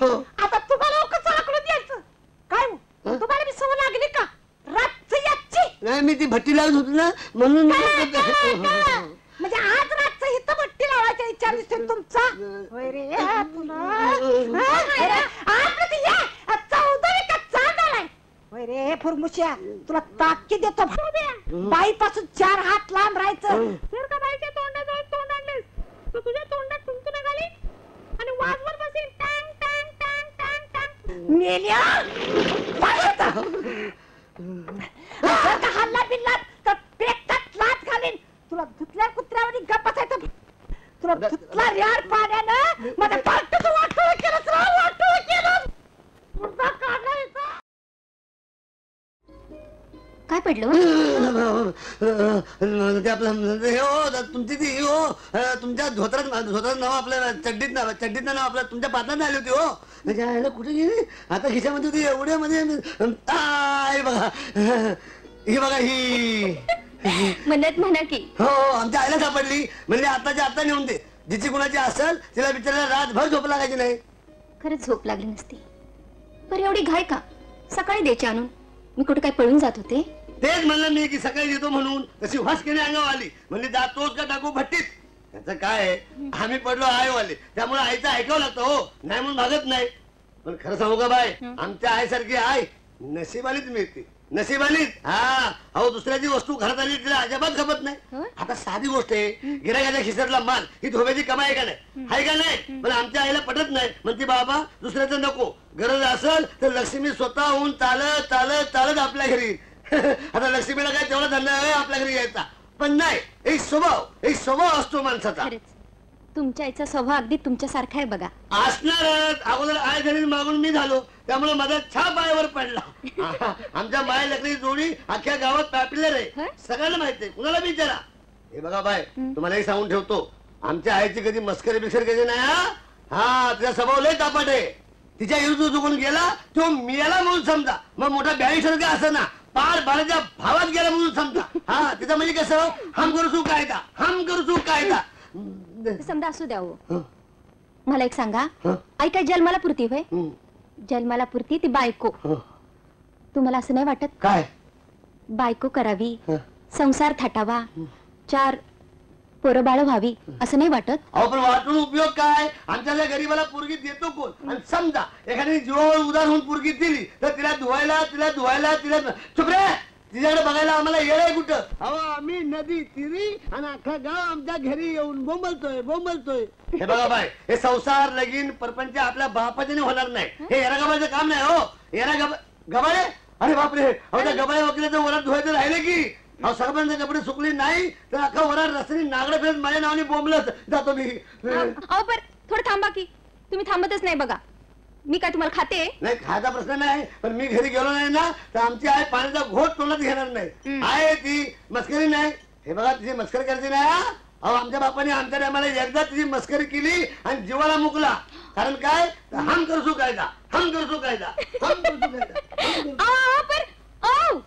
हो. आता तुम्हाला कसं आकडून द्यायचं काय हो? तुम्हाला मी सवय लागली का रातची याची नाही मी ती भट्टी लावत होती ना म्हणून म्हणजे आज रातचं इथं भट्टी लावायचा विचार दिसतोय तुमचा होय रे तुला आज या 14 का चांद आलाय होय रे फुरमुश्या तुला ताकी देतो बाईपासून 4 हात लांब राहायचं जर का बाईच्या तोंडाजवळ तोंड आणलेस तर तुझ्या तोंडात तुमचं घाली आणि वाजवर बसेल टांग टांग टांग टांग टांग मेल्या जर का हल्ला बिल्ला तर पेटात लाच घालीन तुला धुतल्या कुत्र्यावर गप्प बसायचं तुला धुतला यार पाण्यानं माझ्या पार्टचं वाटोळ केलं वाटोळ केलं मुर्दा काढला इथं काय पडलं ते आपलं हे हो तुमची ती हो तुमच्या धोत्रात नाव आपल्या चड्डीत नाव आपल्या तुमच्या पात्रात आली होती हो म्हणजे आयला कुठे गेली आता खिशामध्ये होती एवढ्यामध्ये आई बघा ही बघा ही म्हणत म्हणा की हो आमच्या आईला सापडली म्हणजे आताच्या आता नेऊन दे जिची कुणाची असेल तिला बिचारायला रातभर झोप लागायची नाही खरंच झोप लागली नसती पर एवढी घाय का सकाळी द्यायची आणून मी कुठे काय पळून जात होते तेच म्हणलं मी की सकाळी येतो म्हणून तशी वासकेने अंगावर आली म्हणजे जातोच का टाकू भट्टीत त्याचं काय आहे, आम्ही पडलो आईवाले त्यामुळे आईचं ऐकावं लागतं हो नाही म्हणून भागत नाही पण खरं सांगू का बाय आमच्या आईसारखी आई नशिबानीच मिळते नशिबानीच हा अहो दुसऱ्याची वस्तू घरात आली तिला अजिबात खपत नाही आता साधी गोष्ट आहे गिरायकाच्या खिशातला माल ही धोब्याची कमाई आहे का नाही आहे का नाही पण आमच्या आईला पटत नाही म्हणते बाबा दुसऱ्याचं नको गरज असेल तर लक्ष्मी स्वतःहून चालत चालत चालत आपल्या घरी आता लक्ष्मीला काय तेवढा धंदा आहे आपल्या घरी यायचा पण नाही एक स्वभाव असतो माणसाचा खरंच तुमच्या आईचा स्वभाव अगदी तुमच्यासारखा आहे बघा असणारच अगोदर आय घरी मागून मी झालो त्यामुळे माझा छाप आईवर पडला आमच्या माय लग्नाची जोडी अख्ख्या गावात पॉप्युलर आहे सगळ्यांना माहिती आहे कुणाला विचारा हे बघा बाय तुम्हाला एक सांगून ठेवतो आमच्या आईची कधी मस्करी बिस्करी कधी नाही हा तिचा स्वभाव लय तापट आहे तिच्या विरुद्ध चुकून गेला तो मिळाला म्हणून समजा मग मोठा 42 का असं ना पार बाळाच्या भावात गेला म्हणून समजा हा तिचं म्हणजे कसं हम करू सू कायदा समजा असू द्या हो मला एक सांगा आई काय जन्माला पुरती होय जन्माला पुरती ती बायको तुम्हाला असं नाही वाटत काय बायको करावी संसार थाटावा 4 पोरं बाळ व्हावी असं नाही वाटत अहो पण वाटून उपयोग काय आमच्या गरीबाला पोरगी देतो कोण आणि समजा एखाद्याने जीवावर उदार होऊन पोरगी दिली तर तिला धुवायला चुप रे तिच्याकडे बघायला आम्हाला येळ आहे कुठं अहो आम्ही नदी तिरी आणि अख्खा गाव आमच्या घरी येऊन बोंबलतोय हे बघा बाय हे संसार लगीन परपंच आपल्या बापाच्याने होणार नाही हे येरा गबाळचं काम नाही हो येरा गबाळे अरे बापरे अहो त्या गबाळे वकिलाचं वरात धुवायचं राहिले की अहो सर्वांचे कपडे सुकले नाही तर अख्खा वरात रस्त्याने नागडे फिरत माझ्या नावाने बोंबलत जातो मी अहो पर थोडं थांबा की तुम्ही थांबतच नाही बघा मी काय तुम्हाला खाते नाही खायचा प्रश्न नाही पण मी घरी गेलो नाही ना तर आमची आई पाण्याचा घोट तोंडात घेणार नाही आहे ती मस्करी नाही हे बघा तिची मस्करी करायची नाही अहो आमच्या बापाने आमच्या टायमाला एकदा तिची मस्करी केली आणि जीवाला मुकला कारण काय हम करसू कायदा अहो पर अहो